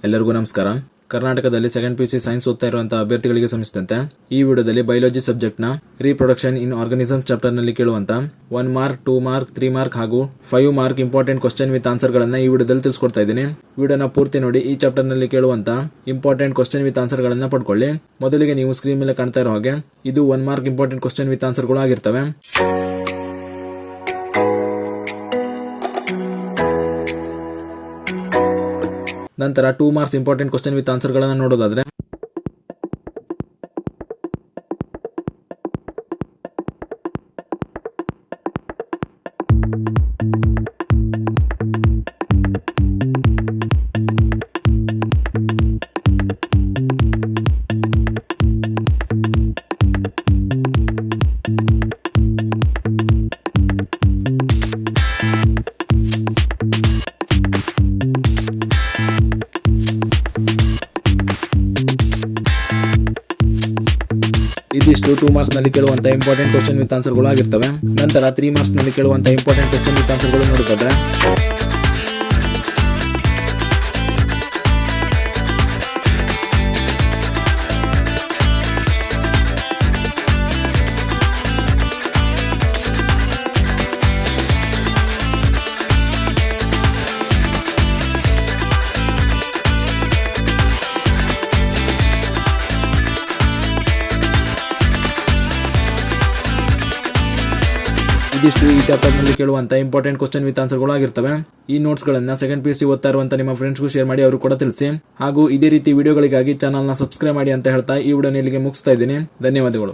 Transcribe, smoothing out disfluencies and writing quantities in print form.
ಎಲ್ಲರಿಗೂ ನಮಸ್ಕಾರ. ಕರ್ನಾಟಕದಲ್ಲಿ ಸೆಕೆಂಡ್ PUC ಸೈನ್ಸ್ ಓದ್ತಾ ಇರುವಂತಹ ಅಭ್ಯರ್ಥಿಗಳಿಗೆ ಸಂಬಂಧಿಸಿದಂತೆ ಈ ವಿಡಿಯೋದಲ್ಲಿ ಬಯಾಲಜಿ ಸಬ್ಜೆಕ್ಟ್ ನ ರೀಪ್ರೊಡಕ್ಷನ್ ಇನ್ ಆರ್ಗನಿಸಮ್ ಚಾಪ್ಟರ್ ನಲ್ಲಿ ಕೇಳುವಂತ 1 ಮಾರ್ಕ್ 2 ಮಾರ್ಕ್ 3 ಮಾರ್ಕ್ ಹಾಗೂ 5 mark important question with answer ಗಳನ್ನ ಈ ವಿಡಿಯೋದಲ್ಲಿ ತಿಳಿಸ್ಕೊಡ್ತಾ ಇದ್ದೀನಿ. ವಿಡಿಯೋನ ಪೂರ್ತಿ ನೋಡಿ ಈ ಚಾಪ್ಟರ್ ನಲ್ಲಿ ಕೇಳುವಂತ ಇಂಪಾರ್ಟೆಂಟ್ ಕ್ವಶನ್ ವಿತ್ ಆನ್ಸರ್ ಗಳನ್ನ ಪಡ್ಕೊಳ್ಳಿ. ಮೊದಲಿಗೆ ನೀವು ಸ್ಕ್ರೀನ್ ಮೇಲೆ ಕಾಣ್ತಾ ಇರೋ ಹಾಗೆ ಇದು 1 mark important question with answer ಗಳು ಆಗಿರ್ತವೆ. ನಂತರ 2 marks important question with answer ಗಳನ್ನ ನೋಡೋದಾದ್ರೆ ಇದಿಷ್ಟು 2 ಮಾರ್ಕ್ಸ್ ನಲ್ಲಿ ಕೇಳುವಂತ ಇಂಪಾರ್ಟೆಂಟ್ ಕ್ವಶನ್ ವಿತ್ ಆನ್ಸರ್ ಗಳು ಆಗಿರ್ತವೆ. ನಂತರ 3 ಮಾರ್ಕ್ಸ್ ನಲ್ಲಿ ಕೇಳುವಂತ ಇಂಪಾರ್ಟೆಂಟ್ ಕ್ವಶನ್ ವಿತ್ ಆನ್ಸರ್ ಗಳು ನೋಡೋದಾದ್ರೆ ಇದಿಷ್ಟು ಈ ಚಾಪ್ಟರ್ ನಲ್ಲಿ ಕೇಳುವಂತ ಇಂಪಾರ್ಟೆಂಟ್ ಕ್ವಶನ್ ವಿತ್ ಆನ್ಸರ್ ಗಳು ಆಗಿರ್ತವೆ. ಈ ನೋಟ್ಸ್ ಗಳನ್ನ ಸೆಕೆಂಡ್ PUC ಓದ್ತಾ ಇರುವಂತ ನಿಮ್ಮ ಫ್ರೆಂಡ್ಸ್ಗೂ ಶೇರ್ ಮಾಡಿ, ಅವರು ಕೂಡ ತಿಳಿಸಿ. ಹಾಗೂ ಇದೇ ರೀತಿ ವಿಡಿಯೋಗಳಿಗಾಗಿ ಚಾನಲ್ ನ ಸಬ್ಸ್ಕ್ರೈಬ್ ಮಾಡಿ ಅಂತ ಹೇಳ್ತಾ ಈ ವಿಡಿಯೋನ ಇಲ್ಲಿಗೆ ಮುಗಿಸ್ತಾ ಇದ್ದೀನಿ. ಧನ್ಯವಾದಗಳು.